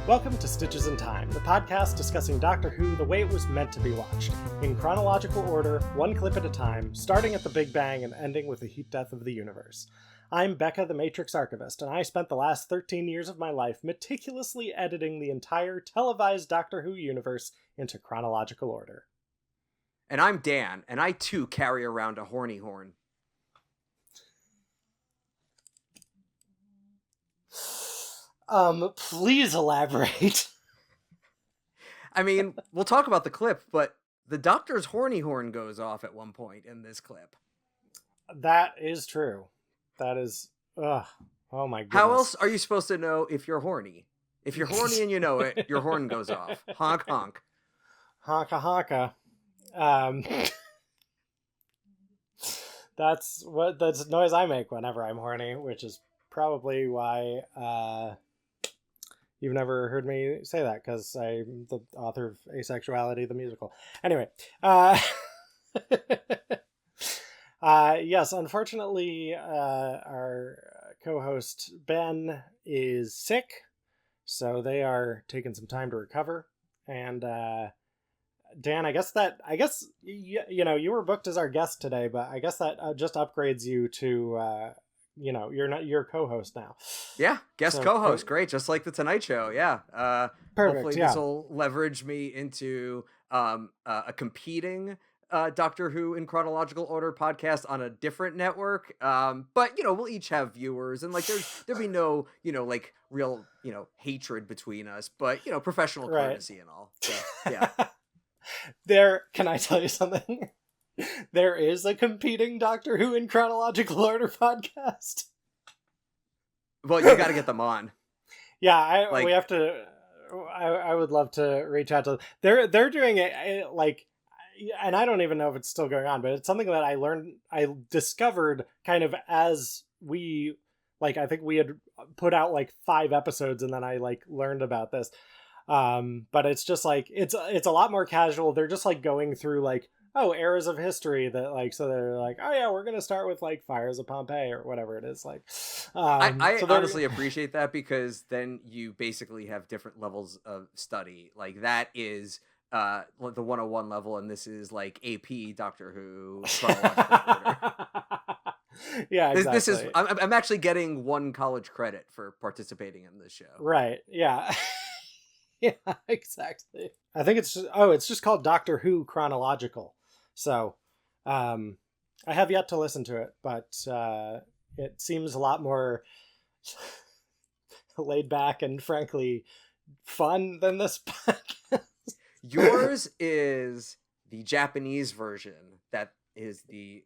Welcome to Stitches in Time, the podcast discussing Doctor Who the way it was meant to be watched, in chronological order, one clip at a time, starting at the Big Bang and ending with the heat death of the universe. I'm Becca, the Matrix Archivist, and I spent the last 13 years of my life meticulously editing the entire televised Doctor Who universe into chronological order. And I'm Dan, and I too carry around a horny horn. Please elaborate. I mean, we'll talk about the clip, but the Doctor's horny horn goes off at one point in this clip. That is true. That is, oh my goodness. How else are you supposed to know if you're horny? If you're horny and you know it, your horn goes off. Honk, honk. Honka, honka. That's the noise I make whenever I'm horny, which is probably why you've never heard me say that, because I'm the author of Asexuality, the musical. Anyway, yes, unfortunately, our co-host Ben is sick, so they are taking some time to recover. And Dan, I guess you were booked as our guest today, but I guess that just upgrades you to you're co-host now. Yeah, guest co-host, great, just like the Tonight Show. Yeah, perfect. Hopefully this will leverage me into a competing Doctor Who in chronological order podcast on a different network. But we'll each have viewers, and there'll be no real hatred between us, but professional courtesy and all. So, yeah. Can I tell you something? There is a competing Doctor Who in chronological order podcast. Well, you got to get them on. Yeah, we have to. I would love to reach out to them. They're doing it and I don't even know if it's still going on, but it's something that I discovered kind of as we I think we had put out 5 episodes, and then I learned about this. But it's just it's a lot more casual. They're just going through eras of history that so they're oh yeah, we're gonna start with fires of Pompeii or whatever it is. I honestly appreciate that, because then you basically have different levels of study. That is the 101 level, and this is AP Doctor Who chronological order. Yeah, exactly. This is I'm actually getting 1 college credit for participating in this show. Right. Yeah. Yeah, exactly. I think it's just called Doctor Who Chronological. So, I have yet to listen to it, but it seems a lot more laid back and frankly fun than this podcast. Yours is the Japanese version that is the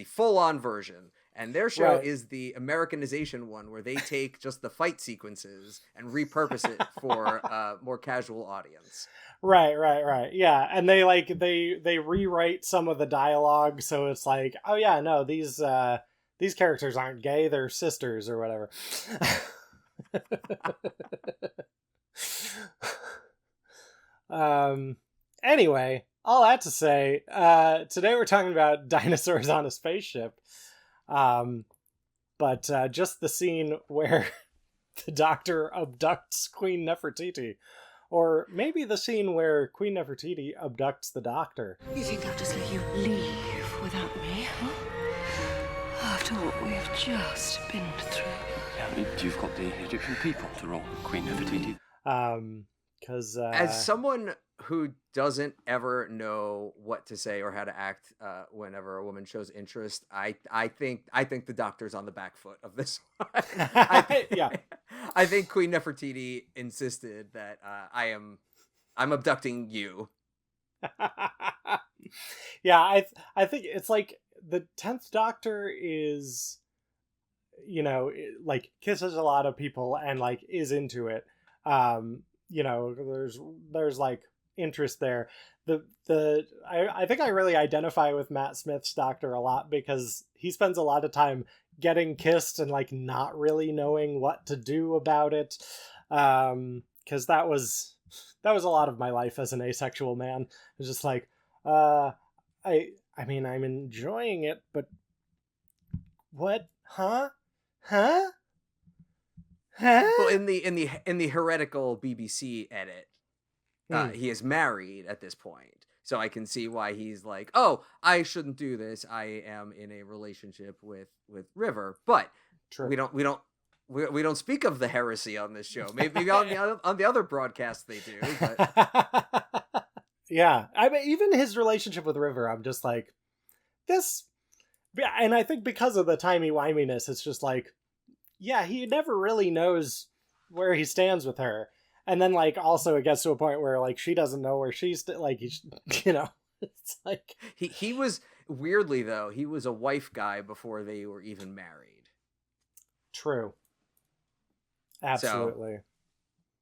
full-on version, and their show is the Americanization one, where they take just the fight sequences and repurpose it for a more casual audience. Right. Yeah, and they rewrite some of the dialogue, so it's oh yeah, no, these characters aren't gay, they're sisters or whatever. Anyway, all that to say, today we're talking about dinosaurs on a spaceship. But just the scene where the Doctor abducts Queen Nefertiti. Or maybe the scene where Queen Nefertiti abducts the Doctor. You think I'll just let you leave without me, huh? After what we have just been through. Yeah, you've got the Egyptian people to roll Queen Nefertiti. Because as someone who doesn't ever know what to say or how to act whenever a woman shows interest, I think the Doctor's on the back foot of this one. I think Queen Nefertiti insisted that I'm abducting you. Yeah, I think it's the 10th Doctor is, kisses a lot of people and is into it. There's interest there. I think I really identify with Matt Smith's Doctor a lot, because he spends a lot of time getting kissed and not really knowing what to do about it. Because that was a lot of my life as an asexual man. It's just I mean, I'm enjoying it, but what? Huh? Well, in the heretical BBC edit, he is married at this point, so I can see why he's like, "Oh, I shouldn't do this. I am in a relationship with River." But True. we don't speak of the heresy on this show. Maybe on the other broadcasts they do. But yeah, I mean, even his relationship with River, I'm just like this, and I think because of the timey-wiminess, it's just like, yeah, he never really knows where he stands with her. And then, like, also it gets to a point where, like, she doesn't know where she's, like, you know, it's like... He was, weirdly, though, he was a wife guy before they were even married. True. Absolutely. So,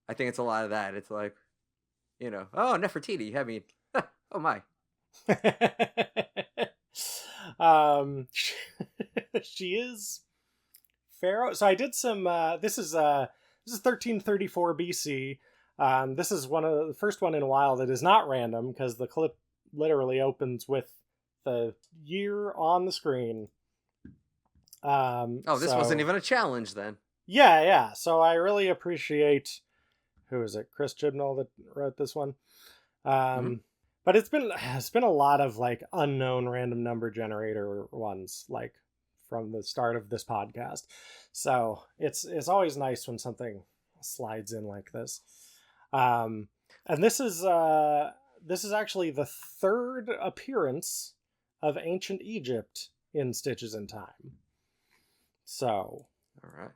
I think it's a lot of that. It's like, you know, oh, Nefertiti, I mean, oh my. She is Pharaoh. So I did some, this is 1334 BC. This is one of the first one in a while that is not random, because the clip literally opens with the year on the screen. This wasn't even a challenge then. Yeah. So I really appreciate, who is it? Chris Chibnall that wrote this one. But it's been a lot of like unknown random number generator ones, like from the start of this podcast. So it's always nice when something slides in like this. And this is actually the third appearance of ancient Egypt in Stitches in Time. So, all right.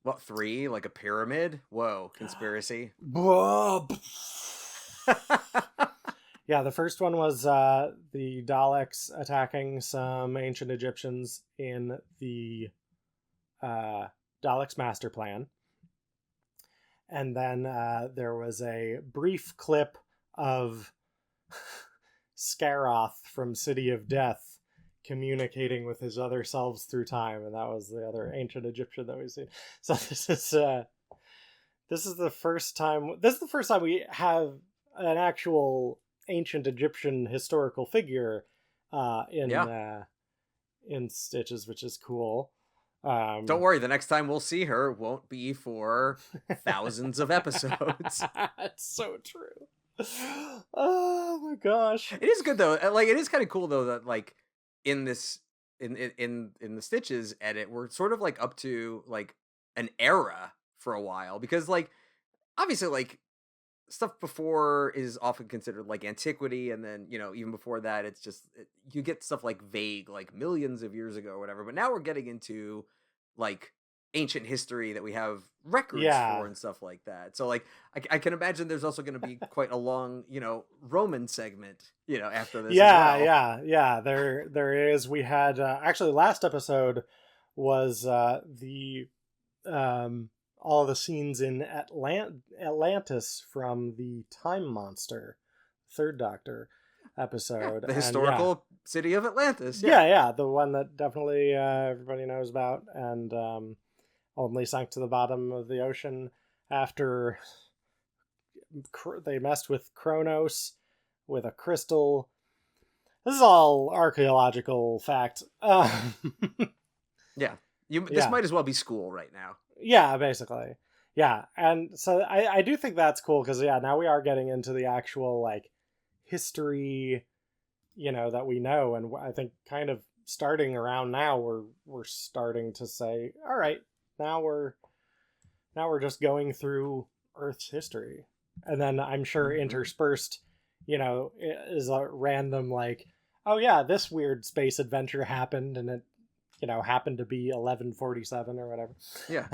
What, 3? Like a pyramid? Whoa, conspiracy. Yeah, the first one was the Daleks attacking some ancient Egyptians in the Daleks master plan. And then there was a brief clip of Scaroth from City of Death communicating with his other selves through time, and that was the other ancient Egyptian that we've seen. So this is the first time we have an actual ancient Egyptian historical figure in Stitches, which is cool. Don't worry, the next time we'll see her won't be for thousands of episodes. That's so true. Oh my gosh. It is good though. Like, it is kind of cool though that like in this in the Stitches edit, we're sort of like up to like an era for a while, because like obviously like stuff before is often considered like antiquity, and then, you know, even before that it's just you get stuff like vague, like millions of years ago or whatever, but now we're getting into like ancient history that we have records for and stuff like that. So like I can imagine there's also going to be quite a long, you know, Roman segment, you know, after this. Yeah, there is. We had actually last episode was the all the scenes in Atlantis from the Time Monster, Third Doctor episode. The historical city of Atlantis. Yeah, the one that definitely everybody knows about, and only sank to the bottom of the ocean after they messed with Kronos with a crystal. This is all archaeological fact. Yeah. This might as well be school right now. Yeah, basically. Yeah, and so I do think that's cool, because now we are getting into the actual like history, you know, that we know, and I think kind of starting around now we're starting to say, all right, now we're just going through Earth's history, and then I'm sure interspersed, you know, is a random like, oh yeah, this weird space adventure happened, and it, you know, happened to be 1147 or whatever. Yeah.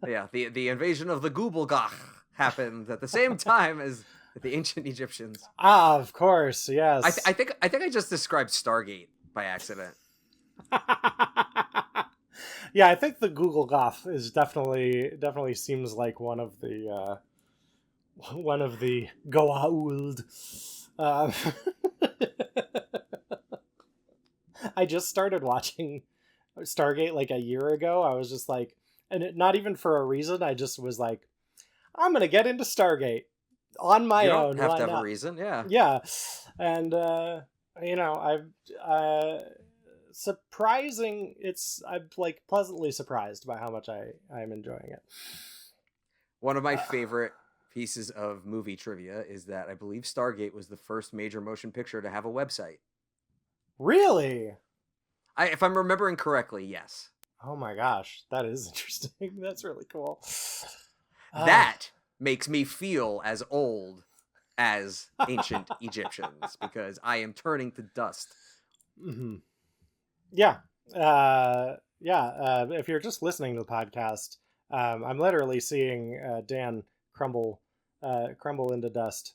Yeah, the invasion of the Gubalgach happened at the same time as the ancient Egyptians. Ah, of course, yes. I think I just described Stargate by accident. Yeah, I think the Gubalgach is definitely seems like one of the Goa'uld. I just started watching Stargate like a year ago. I was just like, and not even for a reason. I just was like, I'm gonna get into Stargate on my own. You don't have to have a reason, yeah. Yeah, and you know, surprising. I'm like pleasantly surprised by how much I'm enjoying it. One of my favorite pieces of movie trivia is that I believe Stargate was the first major motion picture to have a website. Really? If I'm remembering correctly, yes. Oh my gosh, that is interesting. That's really cool. That makes me feel as old as ancient Egyptians because I am turning to dust. Mm-hmm. Yeah. If you're just listening to the podcast, I'm literally seeing Dan crumble into dust,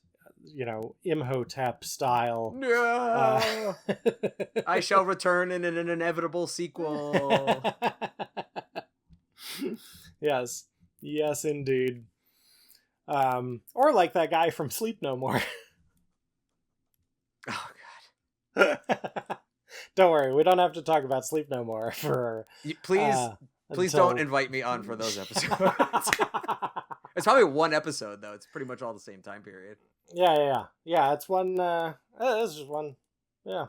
Imhotep style. No! I shall return in an inevitable sequel. Yes indeed. Or like that guy from Sleep No More. Oh god. Don't worry, we don't have to talk about Sleep No More for please don't invite me on for those episodes. It's probably one episode though. It's pretty much all the same time period. Yeah. It's one. This is one. Yeah,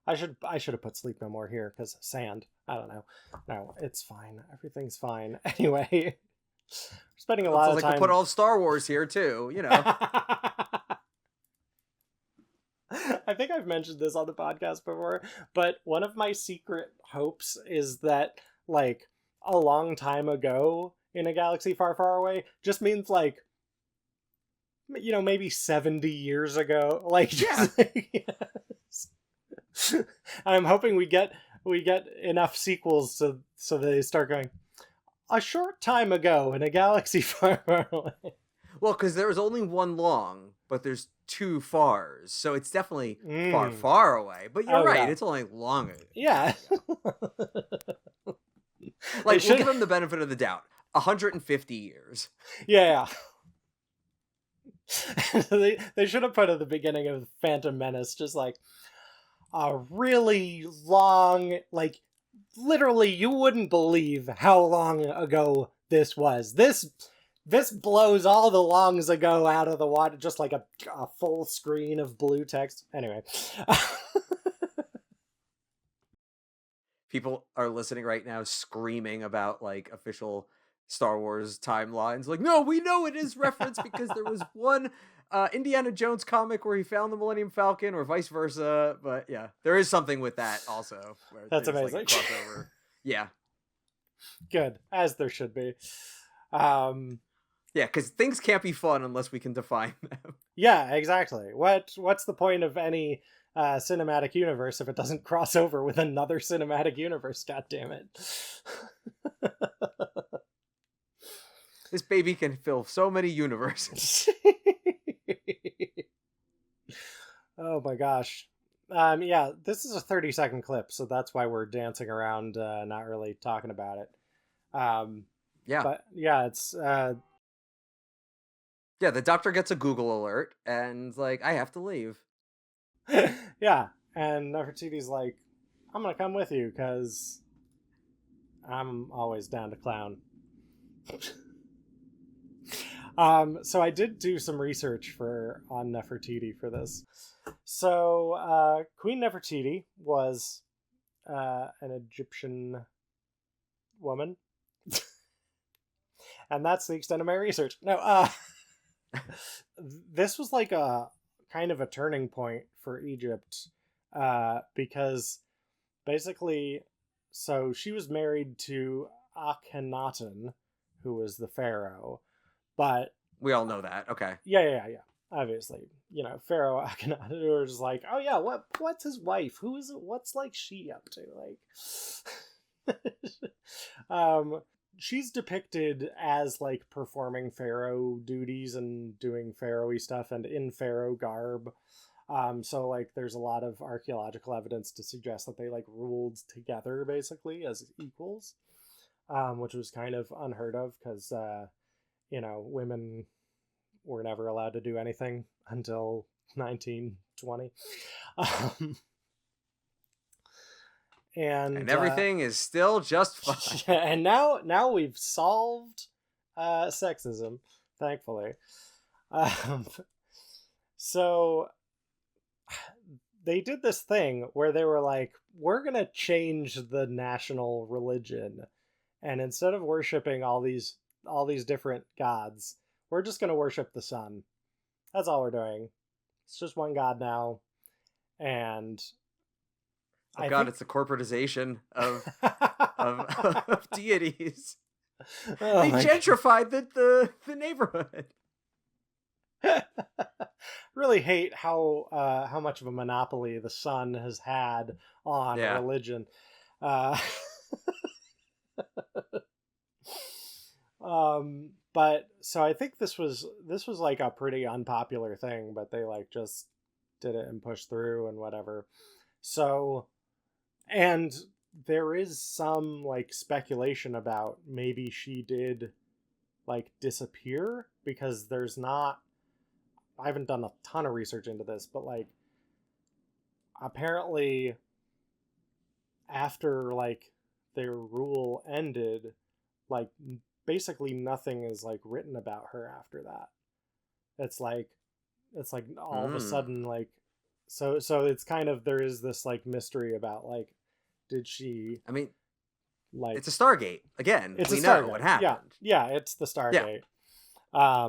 I should have put Sleep No More here because sand. I don't know. No, it's fine. Everything's fine. Anyway, we're spending a lot of time. We'll put all of Star Wars here too. I think I've mentioned this on the podcast before, but one of my secret hopes is that like a long time ago in a galaxy far, far away just means like, maybe 70 years ago. Like, just, yes. I'm hoping we get enough sequels so they start going a short time ago in a galaxy far, far away. Well, because there was only one long, but there's two fars, so it's definitely far, far away. But you're right; it's only long. Yeah. Like we'll give them the benefit of the doubt. 150 years. Yeah. They should have put at the beginning of Phantom Menace just like a really long, like literally you wouldn't believe how long ago this was. This blows all the longs ago out of the water, just like a full screen of blue text. Anyway. People are listening right now screaming about like official Star Wars timelines. Like, no, we know it is reference because there was one Indiana Jones comic where he found the Millennium Falcon or vice versa. But yeah, there is something with that also. Where that's amazing. Like, crossover. Yeah. Good, as there should be. Yeah, because things can't be fun unless we can define them. Yeah, exactly. What's the point of any cinematic universe if it doesn't cross over with another cinematic universe? God damn it. This baby can fill so many universes. Oh my gosh. Yeah, this is a 30-second clip, so that's why we're dancing around, not really talking about it. Yeah. But yeah, it's yeah, the doctor gets a Google alert and like, I have to leave. Yeah, and Nefertiti's like, I'm gonna come with you because I'm always down to clown. So I did do some research on Nefertiti for this. So Queen Nefertiti was an Egyptian woman. And that's the extent of my research. No, this was like a kind of a turning point for Egypt because basically, so she was married to Akhenaten, who was the pharaoh, but we all know that. Okay. Yeah. Obviously, Pharaoh Akhenaten was like, oh yeah, what's his wife? Who is it? What's like she up to? Like, she's depicted as like performing pharaoh duties and doing pharaoh-y stuff and in pharaoh garb. So like there's a lot of archaeological evidence to suggest that they like ruled together basically as equals, which was kind of unheard of because women were never allowed to do anything until 1920. And everything is still just fine. And now we've solved sexism, thankfully. So they did this thing where they were like, we're gonna change the national religion, and instead of worshiping all these different gods, we're just gonna worship the sun. That's all we're doing. It's just one god now, and oh god, it's the corporatization of of deities. Oh, they gentrified the neighborhood. Really hate how much of a monopoly the sun has had on religion. But so I think this was like a pretty unpopular thing, but they like just did it and pushed through and whatever. So, and there is some like speculation about maybe she did like disappear, because there's not, I haven't done a ton of research into this, but like apparently after like their rule ended, like basically nothing is like written about her after that. It's like all of a sudden like so it's kind of, there is this like mystery about like, did she, I mean, like, it's a Stargate again. It's we a know Stargate. what happened. Yeah, it's the Stargate. Yeah.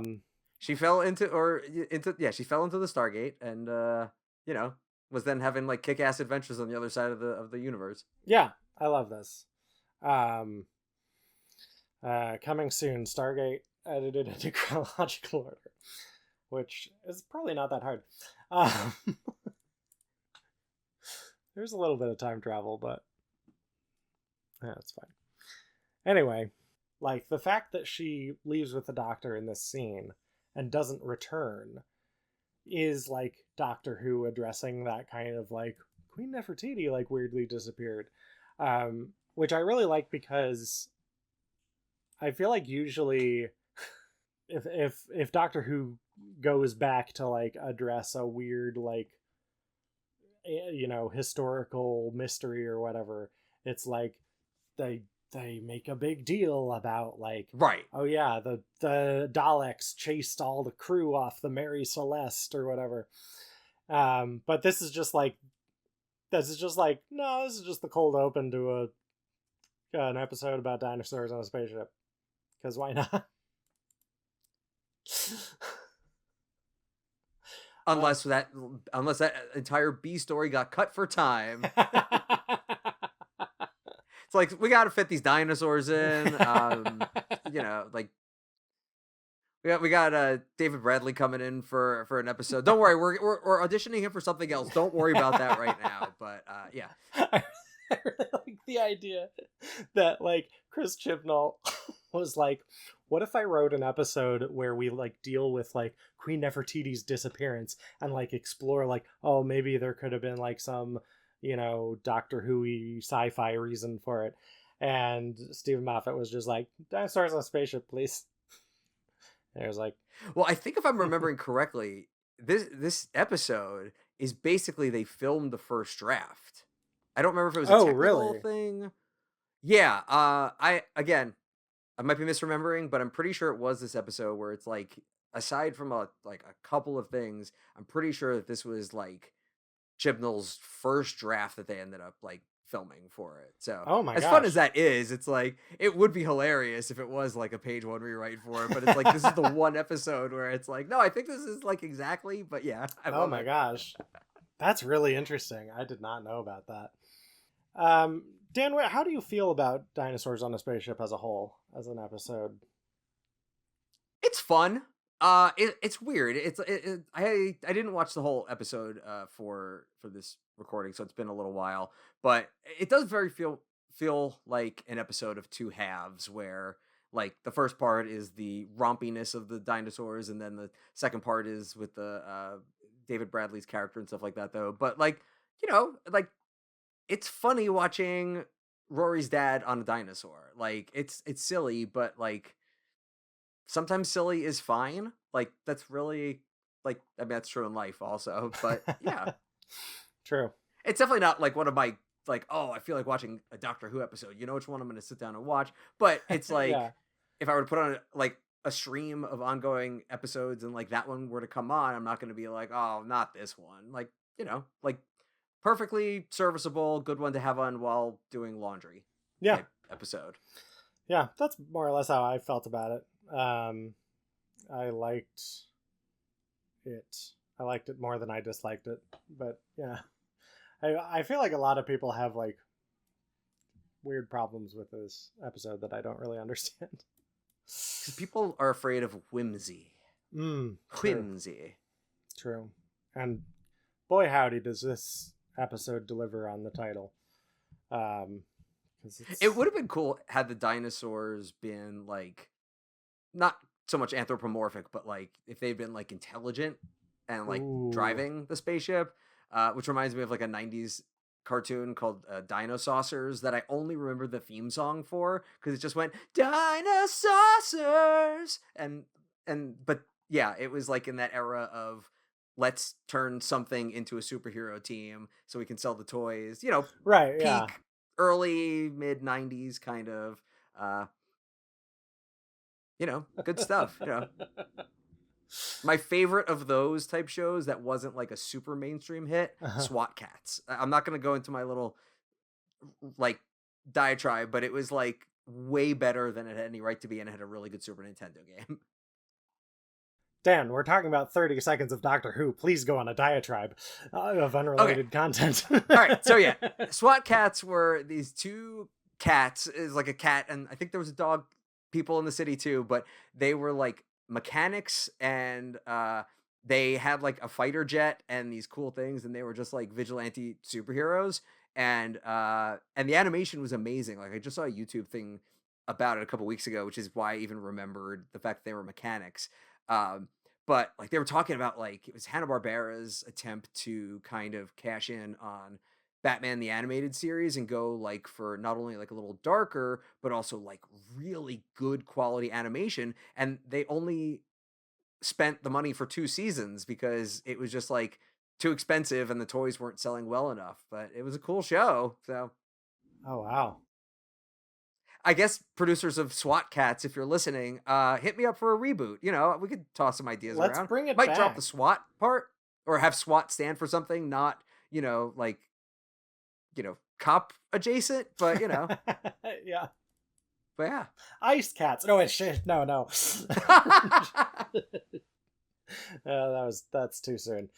She fell into she fell into the Stargate, and you know, was then having like kick-ass adventures on the other side of the universe. Yeah, I love this. Coming soon, Stargate edited into chronological order, which is probably not that hard. There's a little bit of time travel, but it's fine. Anyway, like the fact that she leaves with the Doctor in this scene and doesn't return is like Doctor Who addressing that kind of like, Queen Nefertiti like weirdly disappeared, which I really like, because I feel like usually if Doctor Who goes back to like address a weird like, you know, historical mystery or whatever, it's like they make a big deal about like, right, oh yeah, the Daleks chased all the crew off the Mary Celeste or whatever. But this is just like no, this is just the cold open to an episode about dinosaurs on a spaceship, because why not? Unless that entire B story got cut for time. It's like, we got to fit these dinosaurs in. You know, like we got David Bradley coming in for an episode. Don't worry, we're auditioning him for something else. Don't worry about that right now. But yeah, I really like the idea that like Chris Chibnall was like, what if I wrote an episode where we like deal with like Queen Nefertiti's disappearance and like explore like, oh, maybe there could have been like some, you know, Doctor Who-y sci-fi reason for it. And Stephen Moffat was just like, dinosaurs on a spaceship, please. And it was like, well, I think if I'm remembering correctly, this episode is basically they filmed the first draft. I don't remember if it was a technical thing. Yeah, I might be misremembering, but I'm pretty sure it was this episode where it's like, aside from a couple of things, I'm pretty sure that this was like Chibnall's first draft that they ended up like filming for it. So fun as that is, it's like, it would be hilarious if it was like a page one rewrite for it, but it's like, this is the one episode where it's like, no, I think this is like exactly, but yeah. Oh my gosh. That's really interesting. I did not know about that. Dan, how do you feel about Dinosaurs on a Spaceship as a whole, as an episode? It's fun. It's weird. I didn't watch the whole episode for this recording, so it's been a little while, but it does feel like an episode of two halves, where like the first part is the rompiness of the dinosaurs, and then the second part is with the David Bradley's character and stuff like that, though. But like, you know, like, it's funny watching Rory's dad on a dinosaur. Like, it's silly, but like, sometimes silly is fine. Like, that's really, like, I mean, that's true in life also, but yeah. True. It's definitely not like one of my, like, oh, I feel like watching a Doctor Who episode, you know which one I'm going to sit down and watch. But it's like, if I were to put on like a stream of ongoing episodes and like that one were to come on, I'm not going to be like, oh, not this one. Like, you know, like perfectly serviceable, good one to have on while doing laundry. Yeah. Episode. Yeah, that's more or less how I felt about it. I liked it. I liked it more than I disliked it. But yeah, I feel like a lot of people have like weird problems with this episode that I don't really understand. Because people are afraid of whimsy. Whimsy. True. And boy howdy does this episode deliver on the title. It would have been cool had the dinosaurs been like not so much anthropomorphic, but like if they'd been like intelligent and like driving the spaceship, which reminds me of like a 90s cartoon called Dinosaurs that I only remember the theme song for because it just went Dinosaurs but yeah, it was like in that era of let's turn something into a superhero team so we can sell the toys, right, peak yeah. early mid 90s kind of good stuff. My favorite of those type shows that wasn't like a super mainstream hit, SWAT Cats. I'm not going to go into my little like diatribe, but it was like way better than it had any right to be, and it had a really good Super Nintendo game. Dan, we're talking about 30 seconds of Doctor Who. Please go on a diatribe of unrelated content. All right, so yeah, SWAT Cats were these two cats. Is like a cat, and I think there was a dog. People in the city too, but they were like mechanics, and they had like a fighter jet and these cool things, and they were just like vigilante superheroes. And the animation was amazing. Like I just saw a YouTube thing about it a couple weeks ago, which is why I even remembered the fact that they were mechanics. But like they were talking about like it was Hanna-Barbera's attempt to kind of cash in on Batman the Animated Series and go like for not only like a little darker, but also like really good quality animation. And they only spent the money for 2 seasons because it was just like too expensive and the toys weren't selling well enough. But it was a cool show. So, oh wow. I guess producers of SWAT Cats, if you're listening, hit me up for a reboot. We could toss some ideas around. Let's bring it Might back. drop the SWAT part or have SWAT stand for something, not, like, cop adjacent, but, yeah. But yeah. Ice Cats. No, it's shit. No. That's too soon.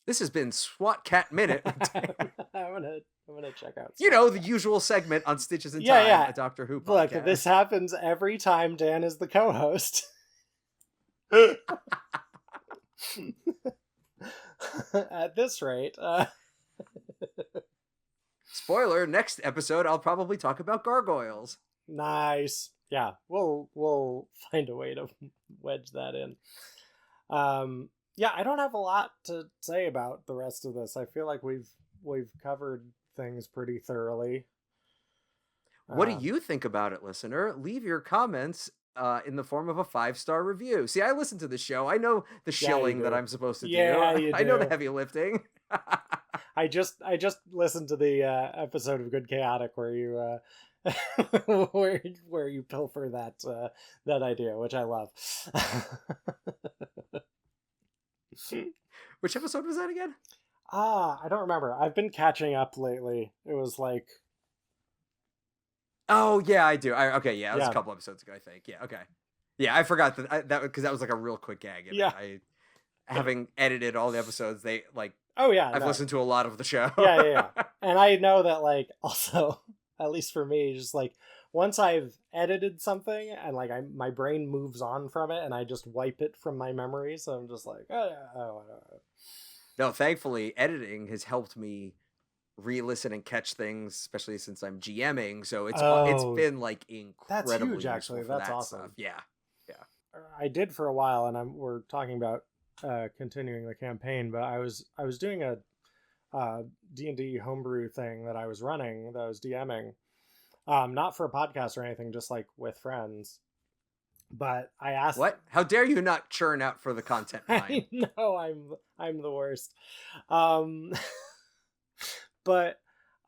This has been SWAT Cat Minute. I'm gonna check out. The usual segment on Stitches in Time, a Doctor Who podcast. Look, this happens every time Dan is the co-host. At this rate. Spoiler, next episode I'll probably talk about gargoyles. Nice. Yeah, we'll find a way to wedge that in. Yeah, I don't have a lot to say about the rest of this. I feel like we've covered things pretty thoroughly. What do you think about it, listener? Leave your comments in the form of a 5-star review. See, I listen to the show. I know the shilling that I'm supposed to do. I know the heavy lifting. I just listened to the episode of Good Chaotic where you where you pilfer that idea, which I love. Which episode was that again? I don't remember. I've been catching up lately. It was like... Oh, yeah, I do. Okay, yeah, it was a couple episodes ago, I think. Yeah, okay. Yeah, I forgot that because that was like a real quick gag. Having edited all the episodes, they like... Oh, yeah. I've listened to a lot of the show. Yeah. And I know that, like, also, at least for me, just like, once I've edited something and like my brain moves on from it and I just wipe it from my memory, so I'm just like, No, thankfully, editing has helped me re-listen and catch things, especially since I'm GMing. So it's been like incredibly that's huge, actually. That's awesome. Stuff. Yeah. I did for a while, and we're talking about continuing the campaign, but I was doing a D&D homebrew thing that I was running, that I was DMing. Not for a podcast or anything, just like with friends. But I asked, what? How dare you not churn out for the content line? I know I'm the worst. But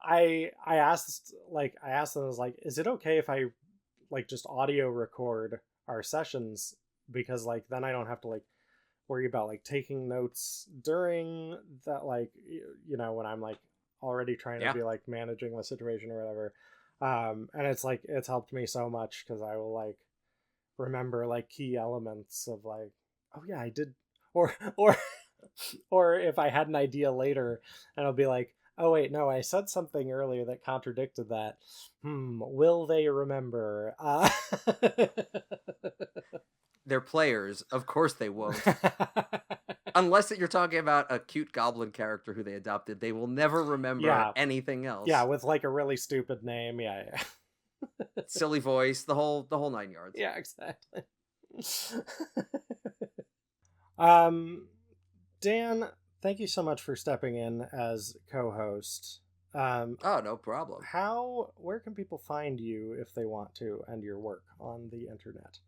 I asked them, I was like, is it okay if I like just audio record our sessions, because like then I don't have to like worry about like taking notes during that, like, you know, when I'm like already trying to be like managing the situation or whatever. And it's like, it's helped me so much because I will like remember like key elements of like, oh yeah, I did, or if I had an idea later and I'll be like, oh wait, no, I said something earlier that contradicted that. Will they remember? They're players. Of course they won't. Unless that you're talking about a cute goblin character who they adopted. They will never remember anything else. Yeah, with like a really stupid name. Yeah. Silly voice, the whole 9 yards. Yeah, exactly. Dan, thank you so much for stepping in as co-host. Oh, no problem. Where can people find you if they want to, and your work on the internet?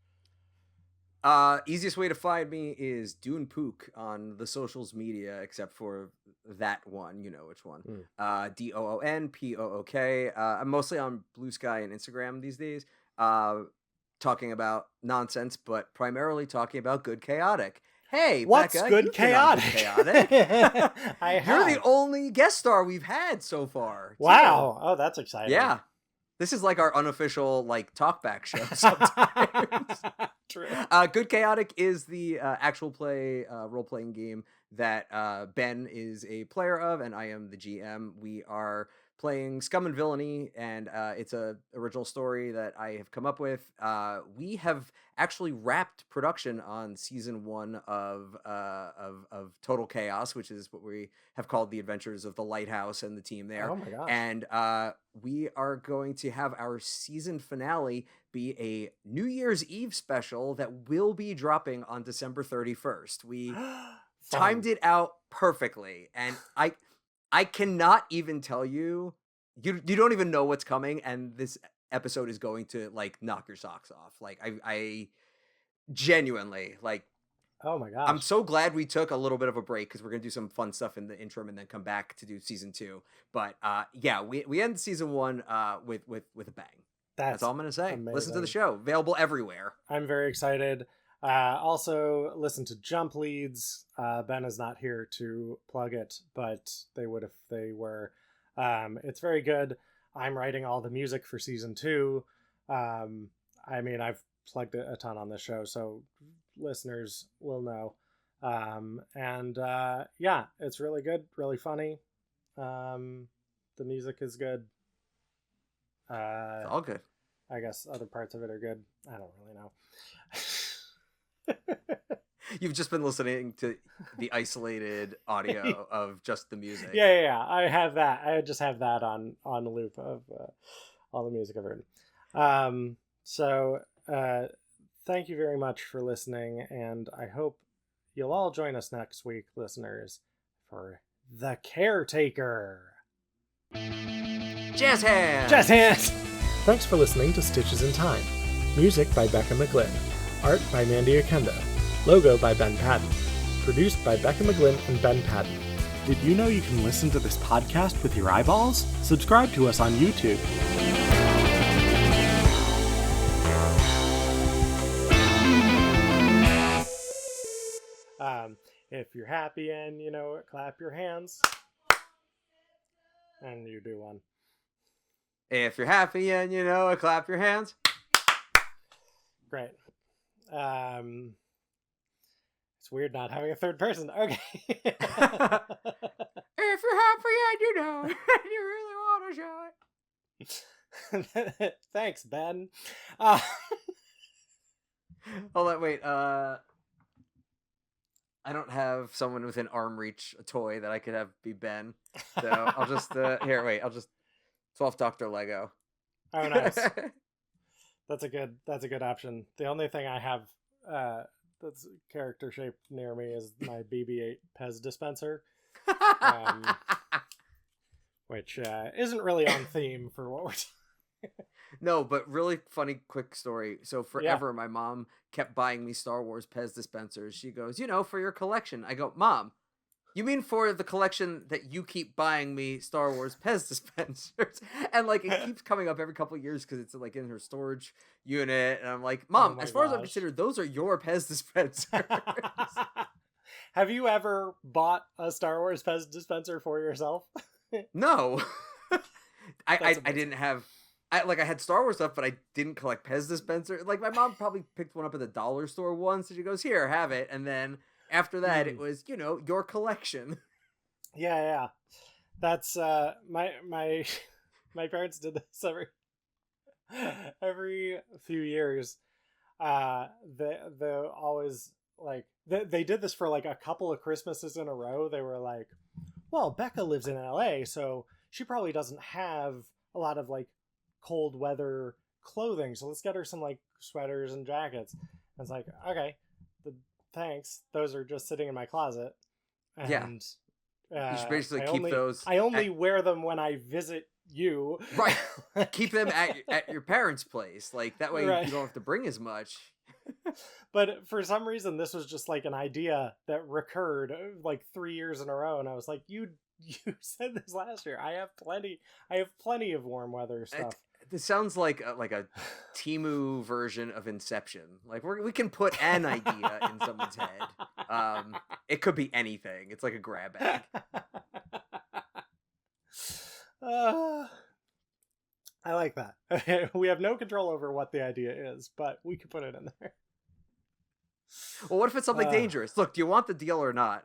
Easiest way to find me is Dune Pook on the socials media, except for that one, you know which one. DOONPOOK. I'm mostly on Blue Sky and Instagram these days, talking about nonsense, but primarily talking about good chaotic. Hey, what's Becca, good chaotic? You're the only guest star we've had so far. Wow. Oh, that's exciting. Yeah. This is like our unofficial like talkback show sometimes. True. Good Chaotic is the actual play role-playing game that Ben is a player of, and I am the GM. We are playing Scum and Villainy, and it's a original story that I have come up with. We have actually wrapped production on season 1 of Total Chaos, which is what we have called the Adventures of the Lighthouse and the team there. Oh my gosh. And we are going to have our season finale be a New Year's Eve special that will be dropping on December 31st. We timed it out perfectly, and I cannot even tell you, you don't even know what's coming, and this episode is going to like knock your socks off. Like I genuinely like, oh my gosh. I'm so glad we took a little bit of a break because we're going to do some fun stuff in the interim and then come back to do season 2. But yeah, we end season 1 with a bang. That's all I'm going to say. Amazing. Listen to the show. Available everywhere. I'm very excited. Also, listen to Jump Leads. Ben is not here to plug it, but they would if they were. It's very good. I'm writing all the music for season 2. I mean, I've plugged it a ton on this show, so listeners will know. Yeah, it's really good, really funny. The music is good. All good. I guess other parts of it are good. I don't really know. You've just been listening to the isolated audio of just the music. Yeah. I have that. I just have that on loop of all the music I've heard. So thank you very much for listening, and I hope you'll all join us next week, listeners, for The Caretaker. Jazz hands! Jazz hands! Thanks for listening to Stitches in Time. Music by Becca McGlynn. Art by Mandy Oquendo. Logo by Ben Paddon. Produced by Becca McGlynn and Ben Paddon. Did you know you can listen to this podcast with your eyeballs? Subscribe to us on YouTube. If you're happy and you know it, clap your hands. And you do one. If you're happy and you know it, clap your hands. Great. It's weird not having a third person. Okay. If you're happy and you know it, and you really want to show it. Thanks, Ben. Hold on, wait. I don't have someone within arm reach, a toy that I could have be Ben. So I'll just here. Wait, I'll just 12th Doctor Lego. Oh, nice. That's a good option. The only thing I have that's character shaped near me is my BB-8 Pez dispenser, which isn't really on theme for what we're doing. No, but really funny quick story. So forever, my mom kept buying me Star Wars Pez dispensers. She goes, for your collection. I go, Mom, you mean for the collection that you keep buying me Star Wars Pez dispensers? And like it keeps coming up every couple of years because it's like in her storage unit. And I'm like, Mom, as far as I'm concerned, those are your Pez dispensers. Have you ever bought a Star Wars Pez dispenser for yourself? No. I didn't have... I had Star Wars stuff, but I didn't collect Pez dispenser. Like, my mom probably picked one up at the dollar store once, and she goes, here, have it. And then after that, it was, your collection. Yeah. That's, my parents did this every few years. They always, like, they did this for, like, a couple of Christmases in a row. They were like, well, Becca lives in LA, so she probably doesn't have a lot of, like, cold weather clothing, so let's get her some, like, sweaters and jackets. And it's like, okay, thanks, those are just sitting in my closet, and you should basically keep those. I only wear them when I visit you. Right. Keep them at your parents' place, like that way you don't have to bring as much. But for some reason this was just like an idea that recurred like 3 years in a row, and I was like, you said this last year. I have plenty of warm weather stuff. This sounds like a Temu version of Inception. Like we can put an idea in someone's head. It could be anything. It's like a grab bag. I like that. We have no control over what the idea is, but we could put it in there. Well, what if it's something dangerous? Look, do you want the deal or not?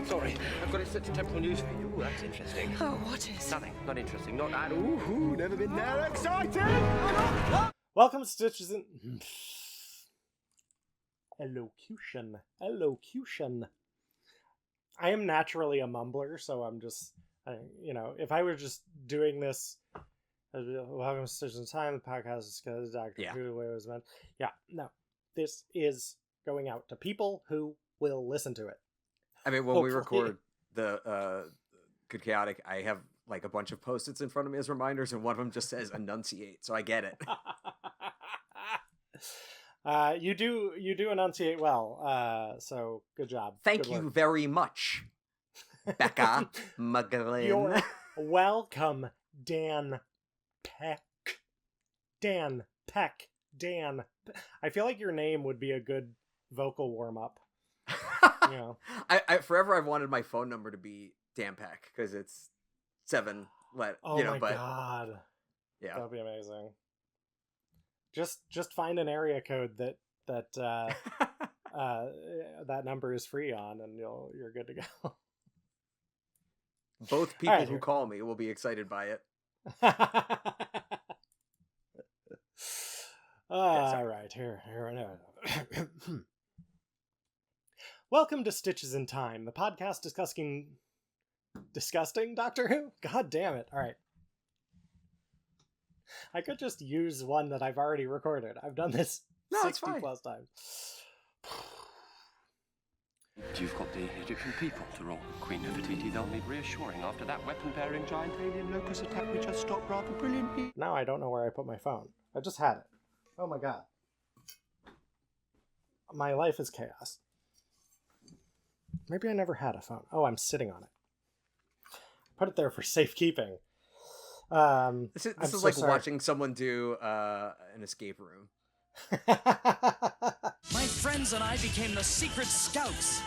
Sorry, I've got it set to temporal news for you. Ooh, that's interesting. Oh, what is? Nothing. Not interesting. Not at all. Ooh, never been that excited. Welcome to Stitches in... Elocution. I am naturally a mumbler, so I'm just... if I were just doing this... Welcome to Stitches in Time, the podcast is because Doctor Who, the way it was meant. Yeah, no. This is going out to people who will listen to it. I mean, when we record the Good Chaotic, I have like a bunch of Post-its in front of me as reminders, and one of them just says enunciate, so I get it. You do enunciate well, so good job. Thank you very much, Becca McGlynn. You're welcome, Dan Peck. Dan Peck. Dan. I feel like your name would be a good vocal warm-up. I forever I've wanted my phone number to be Dan Peck because it's 7 letters. Oh my god! Yeah, that'd be amazing. Just find an area code that that number is free on, and you're good to go. Both people who call me will be excited by it. All right, here I know. Welcome to Stitches in Time, the podcast discussing Doctor Who? God damn it. All right. I could just use one that I've already recorded. I've done this 60 plus times. You've got the Egyptian people to wrong. Queen Nefertiti, they'll need reassuring after that weapon-bearing giant alien locust attack we just stopped rather brilliantly. Now I don't know where I put my phone. I just had it. Oh my god. My life is chaos. Maybe I never had a phone. Oh, I'm sitting on it. Put it there for safekeeping. This is like watching someone do an escape room. My friends and I became the secret scouts,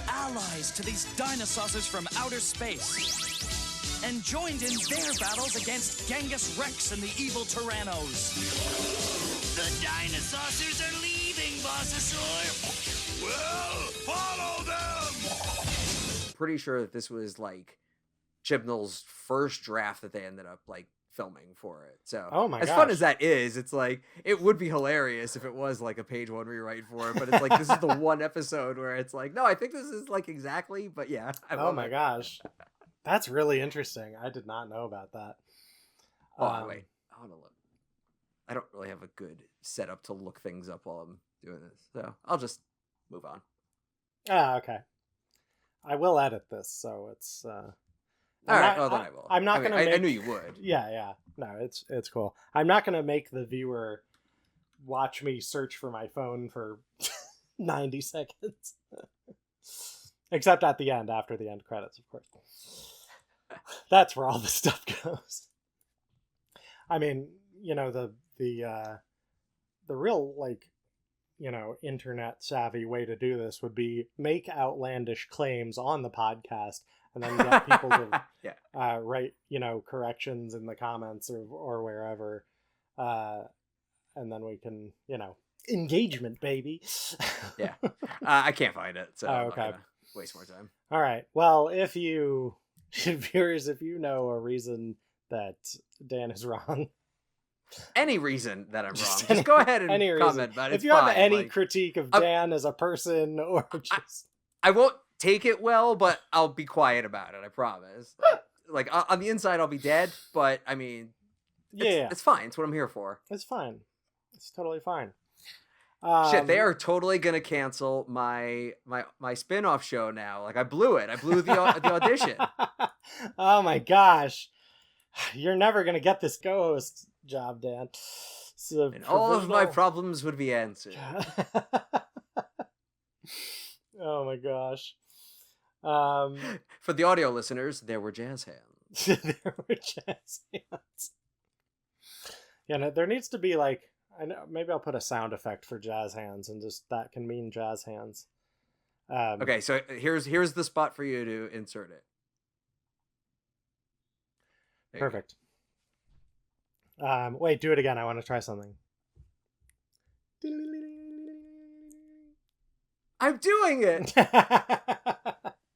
allies to these dinosaurs from outer space, and joined in their battles against Genghis Rex and the evil Tyrannos. The dinosaurs are leaving, Bossasaur. Well, follow them! Pretty sure that this was like Chibnall's first draft that they ended up like filming for it. So as fun as that is, it's like it would be hilarious if it was like a page 1 rewrite for it, but it's like this is the one episode where it's like, no, I think this is like exactly, but yeah. Oh my gosh. That's really interesting. I did not know about that. Oh wait, I want to look. I don't really have a good setup to look things up while I'm doing this, so I'll just move on. Okay. I will edit this, so it's all right, then I will. I'm not going to I knew you would. Yeah. No, it's cool. I'm not going to make the viewer watch me search for my phone for 90 seconds. Except at the end, after the end credits, of course. That's where all the stuff goes. I mean, the real, like, internet savvy way to do this would be make outlandish claims on the podcast and then get people to write, corrections in the comments or wherever. And then we can, engagement, baby. Yeah. I can't find it, so I'm okay. not gonna waste more time. All right. Well, if you, viewers, if you know a reason that Dan is wrong, any reason that I'm wrong, just go ahead and comment about it. If you have any critique of Dan as a person, or just... I won't take it well, but I'll be quiet about it, I promise. Like, on the inside, I'll be dead, but, I mean, it's fine. It's what I'm here for. It's fine. It's totally fine. Shit, they are totally gonna cancel my spin-off show now. Like, I blew it. I blew the audition. Oh my gosh. You're never gonna get this co-host job, Dan. And all of my problems would be answered. Oh my gosh. For the audio listeners, there were jazz hands. There were jazz hands. Yeah, there needs to be like, I know, maybe I'll put a sound effect for jazz hands, and just that can mean jazz hands. Okay, so here's the spot for you to insert it. Perfect. Wait, do it again. I want to try something. I'm doing it.